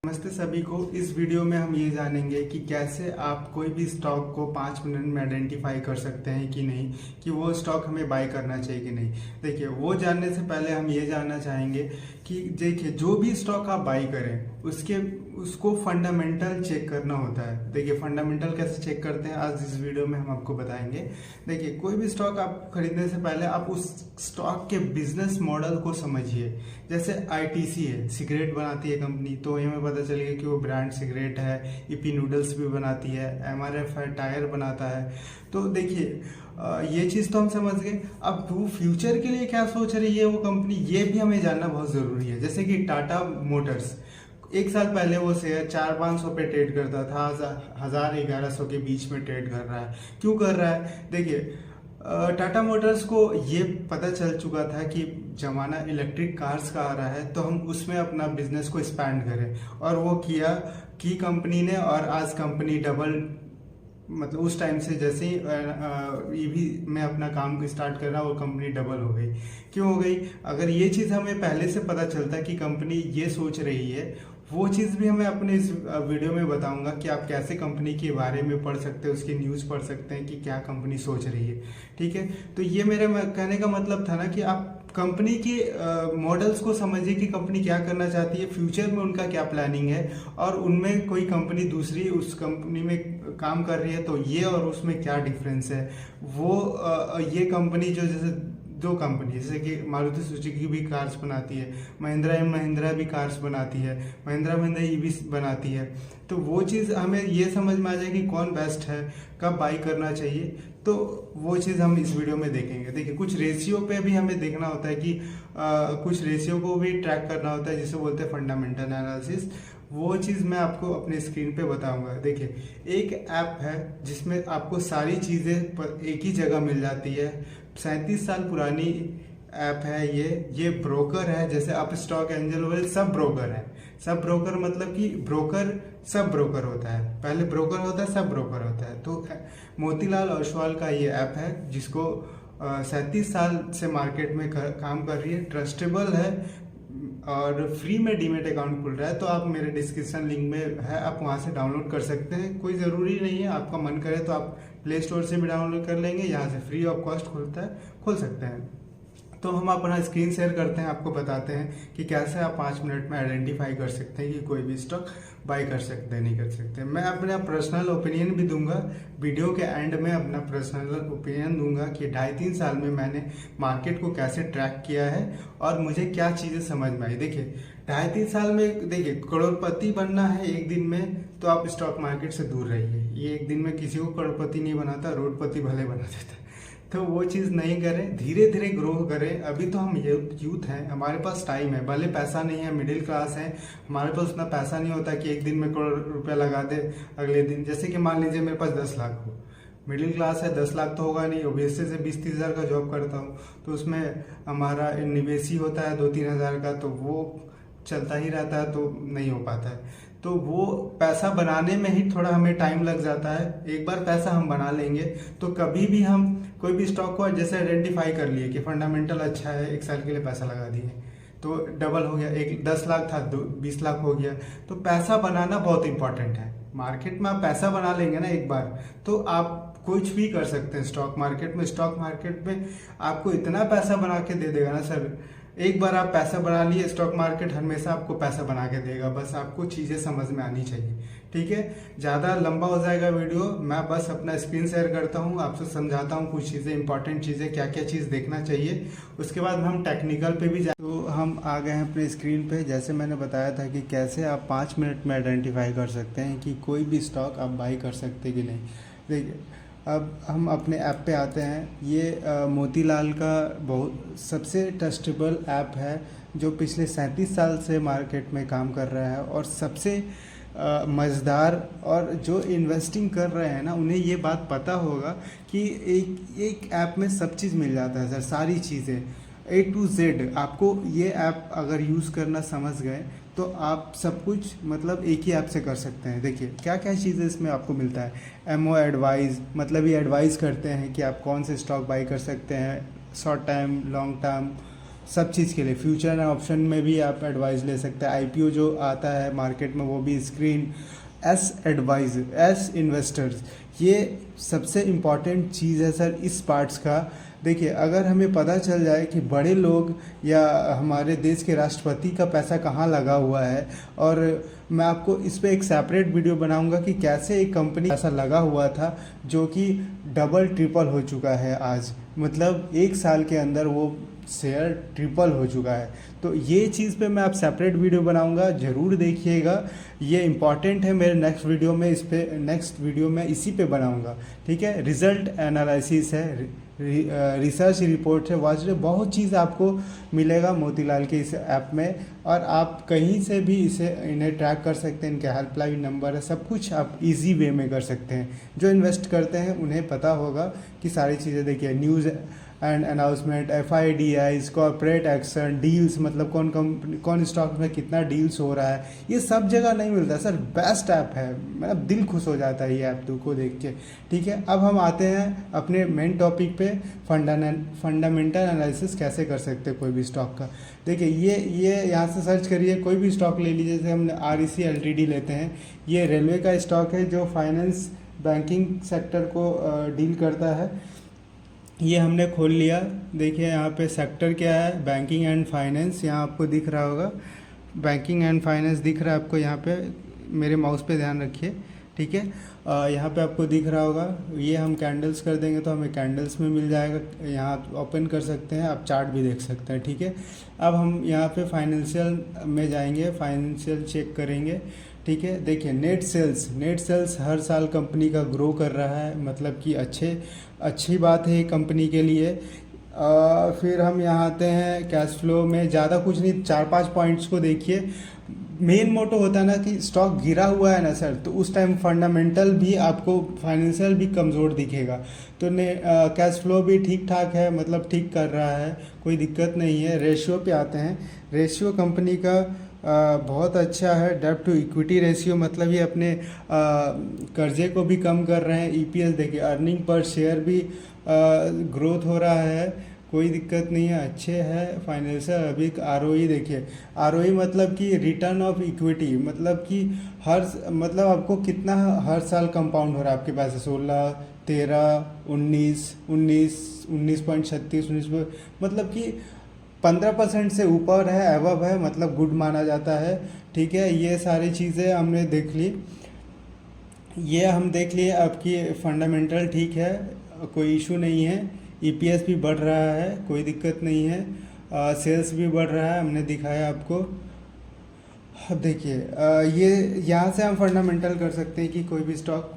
नमस्ते सभी को। इस वीडियो में हम ये जानेंगे कि कैसे आप कोई भी स्टॉक को 5 मिनट में आइडेंटिफाई कर सकते हैं कि नहीं, कि वो स्टॉक हमें बाय करना चाहिए कि नहीं। देखिए, वो जानने से पहले हम ये जानना चाहेंगे कि देखिए, जो भी स्टॉक आप बाय करें उसको फंडामेंटल चेक करना होता है। देखिए, फंडामेंटल कैसे चेक करते हैं आज इस वीडियो में हम आपको बताएंगे। देखिए, कोई भी स्टॉक आप खरीदने से पहले आप उस स्टॉक के बिजनेस मॉडल को समझिए। जैसे आईटीसी है, सिगरेट बनाती है कंपनी, तो हमें पता चलेगा कि वो ब्रांड सिगरेट है। ईपी नूडल्स भी बनाती है, एमआरएफ है, टायर बनाता है। तो देखिए, ये चीज़ तो हम समझ गए। अब वो फ्यूचर के लिए क्या सोच रही है वो कंपनी, ये भी हमें जानना बहुत ज़रूरी है। जैसे कि टाटा मोटर्स, एक साल पहले वो शेयर 400-500 पे ट्रेड करता था, 1000-1100 के बीच में ट्रेड कर रहा है। क्यों कर रहा है? देखिए, टाटा मोटर्स को ये पता चल चुका था कि जमाना इलेक्ट्रिक कार्स का आ रहा है, तो हम उसमें अपना बिजनेस को एक्सपैंड करें, और वो किया की कंपनी ने। और आज कंपनी डबल, मतलब उस टाइम से जैसे ही ईवी में अपना काम स्टार्ट कर रहा, वो कंपनी डबल हो गई। क्यों हो गई? अगर ये चीज़ हमें पहले से पता चलता कि कंपनी ये सोच रही है, वो चीज़ भी हमें अपने इस वीडियो में बताऊंगा कि आप कैसे कंपनी के बारे में पढ़ सकते हैं, उसकी न्यूज़ पढ़ सकते हैं कि क्या कंपनी सोच रही है। ठीक है, तो ये मेरे कहने का मतलब था ना कि आप कंपनी के मॉडल्स को समझिए कि कंपनी क्या करना चाहती है, फ्यूचर में उनका क्या प्लानिंग है, और उनमें कोई कंपनी दूसरी उस कंपनी में काम कर रही है तो ये और उसमें क्या डिफरेंस है। वो ये कंपनी जो, जैसे दो कंपनी, जैसे कि मारुति सुजुकी भी कार्स बनाती है, महिंद्रा एंड महिंद्रा भी कार्स बनाती है, महिंद्रा महिंद्रा ईवी बनाती है। तो वो चीज़ हमें ये समझ में आ जाए कि कौन बेस्ट है, कब बाई करना चाहिए। तो वो चीज़ हम इस वीडियो में देखेंगे। देखिए, कुछ रेशियो पे भी हमें देखना होता है कि कुछ रेशियो को भी ट्रैक करना होता है, जिसे बोलते हैं फंडामेंटल एनालिसिस। वो चीज़ मैं आपको अपने स्क्रीन पे बताऊंगा। देखिए, एक ऐप है जिसमें आपको सारी चीज़ें एक ही जगह मिल जाती है। 37 साल पुरानी ऐप है ये ब्रोकर है। जैसे आप stock Angel well sub broker है। सब ब्रोकर मतलब कि ब्रोकर सब ब्रोकर होता है, पहले ब्रोकर होता है, सब ब्रोकर होता है। तो मोतीलाल ओसवाल का ये ऐप है, जिसको 37 साल से मार्केट में काम कर रही है, ट्रस्टेबल है, और फ्री में डीमेट अकाउंट खुल रहा है। तो आप मेरे डिस्क्रिप्शन लिंक में है, आप वहाँ से डाउनलोड कर सकते हैं। कोई ज़रूरी नहीं है, आपका मन करे तो आप प्ले स्टोर से भी डाउनलोड कर लेंगे, यहाँ से फ्री ऑफ कॉस्ट खोल सकते हैं। तो हम अपना स्क्रीन शेयर करते हैं, आपको बताते हैं कि कैसे आप 5 मिनट में आइडेंटिफाई कर सकते हैं कि कोई भी स्टॉक बाई कर सकते हैं, नहीं कर सकते। मैं अपना पर्सनल ओपिनियन भी दूंगा, वीडियो के एंड में अपना पर्सनल ओपिनियन दूंगा कि 2.5-3 साल में मैंने मार्केट को कैसे ट्रैक किया है और मुझे क्या चीज़ें समझ में आई। देखिए, 2.5-3 साल में, देखिए, करोड़पति बनना है एक दिन में, तो आप स्टॉक मार्केट से दूर रहिए। ये एक दिन में किसी को करोड़पति नहीं बनाता, रोडपति भले बना देता है। तो वो चीज़ नहीं करें, धीरे धीरे ग्रो करें। अभी तो हम यूथ हैं, हमारे पास टाइम है, भले पैसा नहीं है, मिडिल क्लास है, हमारे पास उतना पैसा नहीं होता कि एक दिन में करोड़ रुपया लगा दे अगले दिन। जैसे कि मान लीजिए मेरे पास 10 लाख हो, मिडिल क्लास है, 10 लाख तो होगा नहीं, ओबियसली से 20-30 हज़ार का जॉब करता हूँ, तो उसमें हमारा निवेश ही होता है 2-3 हज़ार का, तो वो चलता ही रहता है, तो नहीं हो पाता है। तो वो पैसा बनाने में ही थोड़ा हमें टाइम लग जाता है। एक बार पैसा हम बना लेंगे तो कभी भी हम कोई भी स्टॉक को जैसे आइडेंटिफाई कर लिए कि फंडामेंटल अच्छा है, एक साल के लिए पैसा लगा दिए तो डबल हो गया, एक 10 लाख था 20 लाख हो गया। तो पैसा बनाना बहुत इंपॉर्टेंट है। मार्केट में आप पैसा बना लेंगे ना एक बार, तो आप कुछ भी कर सकते हैं स्टॉक मार्केट में। स्टॉक मार्केट में आपको इतना पैसा बना के दे देगा ना सर, एक बार आप पैसा बना लिए, स्टॉक मार्केट हमेशा आपको पैसा बना के देगा। बस आपको चीज़ें समझ में आनी चाहिए। ठीक है, ज़्यादा लंबा हो जाएगा वीडियो, मैं बस अपना स्क्रीन शेयर करता हूँ, आपसे समझाता हूँ कुछ चीज़ें, इंपॉर्टेंट चीज़ें, क्या क्या चीज़ देखना चाहिए। उसके बाद हम टेक्निकल पे भी तो हम आ गए हैं अपने स्क्रीन पे। जैसे मैंने बताया था कि कैसे आप 5 मिनट में आइडेंटिफाई कर सकते हैं कि कोई भी स्टॉक आप बाई कर सकते कि नहीं। देखिए, अब हम अपने ऐप पे आते हैं। ये मोतीलाल का बहुत सबसे ट्रस्टेबल ऐप है, जो पिछले 37 साल से मार्केट में काम कर रहा है, और सबसे मज़ेदार, और जो इन्वेस्टिंग कर रहे हैं ना, उन्हें ये बात पता होगा कि एक ऐप में सब चीज़ मिल जाता है सर, सारी चीज़ें A to Z। आपको ये ऐप अगर यूज़ करना समझ गए तो आप सब कुछ मतलब एक ही ऐप से कर सकते हैं। देखिए, क्या क्या चीज़ें इसमें आपको मिलता है। एमओ एडवाइस, मतलब ये एडवाइस करते हैं कि आप कौन से स्टॉक बाई कर सकते हैं, शॉर्ट टाइम, लॉन्ग टर्म, सब चीज़ के लिए फ्यूचर एंड ऑप्शन में भी आप एडवाइस ले सकते हैं। आईपीओ जो आता है मार्केट में वो भी screen, S advise, S investors, ये सबसे इम्पॉर्टेंट चीज़ है सर इस पार्ट्स का। देखिए अगर हमें पता चल जाए कि बड़े लोग या हमारे देश के राष्ट्रपति का पैसा कहाँ लगा हुआ है, और मैं आपको इस पे एक सेपरेट वीडियो बनाऊंगा कि कैसे एक कंपनी ऐसा लगा हुआ था जो कि डबल ट्रिपल हो चुका है आज, मतलब 1 साल के अंदर वो शेयर ट्रिपल हो चुका है। तो ये चीज़ पे मैं आप सेपरेट वीडियो बनाऊंगा, ज़रूर देखिएगा, ये इंपॉर्टेंट है। मेरे नेक्स्ट वीडियो में नेक्स्ट वीडियो में इसी पे बनाऊंगा, ठीक है। रिजल्ट एनालिसिस है, रिसर्च रिपोर्ट है, वाच है, बहुत चीज़ आपको मिलेगा मोतीलाल के इस ऐप में, और आप कहीं से भी इन्हें ट्रैक कर सकते हैं। इनके हेल्पलाइन नंबर है, सब कुछ आप इजी वे में कर सकते हैं। जो इन्वेस्ट करते हैं उन्हें पता होगा कि सारी चीज़ें, देखिए news and announcement, FIDIs, corporate action, deals, मतलब कौन स्टॉक में कितना डील्स हो रहा है, ये सब जगह नहीं मिलता सर। बेस्ट ऐप है, मतलब दिल खुश हो जाता है ये ऐप को देख के, ठीक है। अब हम आते हैं अपने मेन टॉपिक पे, फंडामेंटल एनालिसिस कैसे कर सकते हैं कोई भी स्टॉक का। देखिए ये यहाँ से सर्च करिए, कोई भी स्टॉक ले लीजिए। जैसे हमने REC LTD लेते हैं, ये रेलवे का स्टॉक है जो फाइनेंस बैंकिंग सेक्टर को डील करता है। ये हमने खोल लिया, देखिए यहाँ पे सेक्टर क्या है, बैंकिंग एंड फाइनेंस, यहाँ आपको दिख रहा होगा बैंकिंग एंड फाइनेंस दिख रहा है आपको यहाँ पे, मेरे माउस पे ध्यान रखिए, ठीक है। यहाँ पे आपको दिख रहा होगा, ये हम कैंडल्स कर देंगे तो हमें कैंडल्स में मिल जाएगा, यहाँ ओपन कर सकते हैं, आप चार्ट भी देख सकते हैं, ठीक है। अब हम यहाँ पे फाइनेंशियल में जाएंगे, फाइनेंशियल चेक करेंगे, ठीक है। देखिए नेट सेल्स हर साल कंपनी का ग्रो कर रहा है, मतलब कि अच्छी बात है कंपनी के लिए। फिर हम यहाँ आते हैं कैश फ्लो में, ज़्यादा कुछ नहीं, 4-5 पॉइंट्स को देखिए। मेन मोटो होता है ना कि स्टॉक गिरा हुआ है ना सर, तो उस टाइम फंडामेंटल भी आपको, फाइनेंशियल भी कमज़ोर दिखेगा। तो कैश फ्लो भी ठीक ठाक है, मतलब ठीक कर रहा है, कोई दिक्कत नहीं है। रेशियो पे आते हैं, रेशियो कंपनी का बहुत अच्छा है। डेब्ट टू इक्विटी रेशियो, मतलब ये अपने कर्जे को भी कम कर रहे हैं। EPS देखिए, अर्निंग पर शेयर भी ग्रोथ हो रहा है, कोई दिक्कत नहीं है, अच्छे है। फाइनेंशियल अभी ROE देखिए, ROE मतलब कि रिटर्न ऑफ इक्विटी, मतलब कि मतलब आपको कितना हर साल कंपाउंड हो रहा है आपके पास, 16, 13, 19.36, मतलब कि 15% से ऊपर है, एवब है, मतलब गुड माना जाता है, ठीक है। ये सारी चीज़ें हमने देख ली, ये हम देख लिए। आपकी फंडामेंटल ठीक है, कोई इशू नहीं है। EPS भी बढ़ रहा है, कोई दिक्कत नहीं है। सेल्स भी बढ़ रहा है, हमने दिखाया आपको। अब देखिए ये यहाँ से हम फंडामेंटल कर सकते हैं कि कोई भी स्टॉक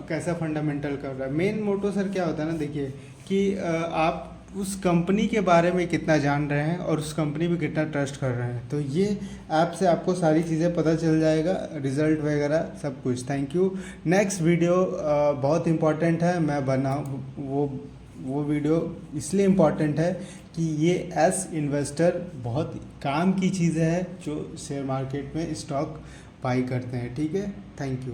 कैसा फंडामेंटल कर रहा है। मेन मोटो सर क्या होता है ना, देखिए कि आप उस कंपनी के बारे में कितना जान रहे हैं और उस कंपनी पे कितना ट्रस्ट कर रहे हैं। तो ये ऐप से आपको सारी चीज़ें पता चल जाएगा, रिजल्ट वगैरह सब कुछ। Thank you. नेक्स्ट वीडियो बहुत इम्पॉर्टेंट है, मैं बनाऊँ वो वीडियो इसलिए इम्पॉर्टेंट है कि ये एस इन्वेस्टर बहुत काम की चीज़ें है जो शेयर मार्केट में स्टॉक बाई करते हैं, ठीक है। Thank you.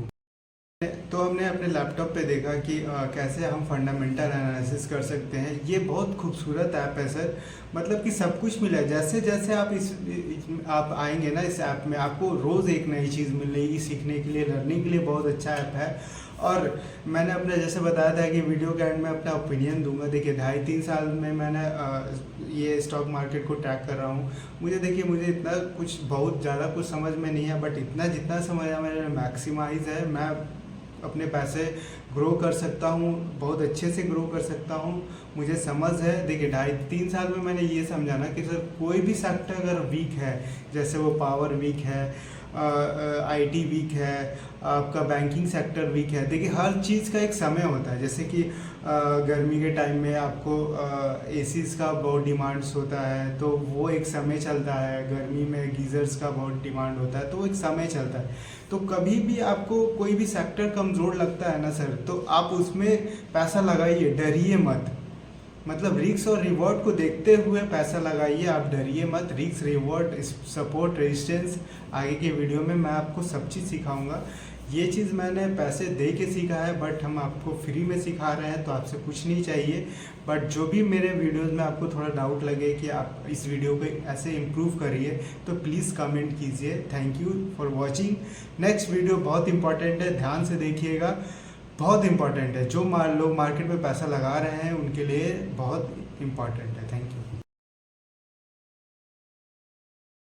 तो हमने अपने लैपटॉप पे देखा कि कैसे हम फंडामेंटल एनालिसिस कर सकते हैं। ये बहुत खूबसूरत ऐप है सर, मतलब कि सब कुछ मिला है। जैसे जैसे आप आएंगे ना इस ऐप में, आपको रोज़ एक नई चीज़ मिलेगी सीखने के लिए, लर्निंग के लिए बहुत अच्छा ऐप है। और मैंने अपने जैसे बताया था कि वीडियो के एंड में अपना ओपिनियन दूंगा। देखिए 2.5-3 साल में मैंने ये स्टॉक मार्केट को ट्रैक कर रहा हूँ। मुझे इतना कुछ बहुत ज़्यादा कुछ समझ में नहीं है, बट इतना जितना समझ आया मैंने मैक्सिमाइज है। मैं अपने पैसे ग्रो कर सकता हूँ, बहुत अच्छे से ग्रो कर सकता हूँ, मुझे समझ है। देखिए 2.5-3 साल में मैंने ये समझा ना कि सर कोई भी सेक्टर अगर वीक है, जैसे वो पावर वीक है, IT वीक है, आपका बैंकिंग सेक्टर वीक है। देखिए हर चीज़ का एक समय होता है। जैसे कि गर्मी के टाइम में आपको ACs का बहुत डिमांड्स होता है, तो वो एक समय चलता है। गर्मी में गीज़र्स का बहुत डिमांड होता है, तो एक समय चलता है। तो कभी भी आपको कोई भी सेक्टर कमज़ोर लगता है ना सर, तो आप उसमें पैसा लगाइए, डरिए मत। मतलब रिस्क और रिवॉर्ड को देखते हुए पैसा लगाइए, आप डरिए मत। रिस्क, रिवॉर्ड, सपोर्ट, रेजिस्टेंस, आगे के वीडियो में मैं आपको सब चीज़ सिखाऊंगा। ये चीज़ मैंने पैसे दे के सीखा है, बट हम आपको फ्री में सिखा रहे हैं, तो आपसे कुछ नहीं चाहिए। बट जो भी मेरे वीडियोस में आपको थोड़ा डाउट लगे कि आप इस वीडियो को ऐसे इम्प्रूव करिए, तो प्लीज़ कमेंट कीजिए। Thank you for watching. Next video बहुत इंपॉर्टेंट है, ध्यान से देखिएगा, बहुत इंपॉर्टेंट है। जो लोग मार्केट में पैसा लगा रहे हैं उनके लिए बहुत इंपॉर्टेंट है। Thank you.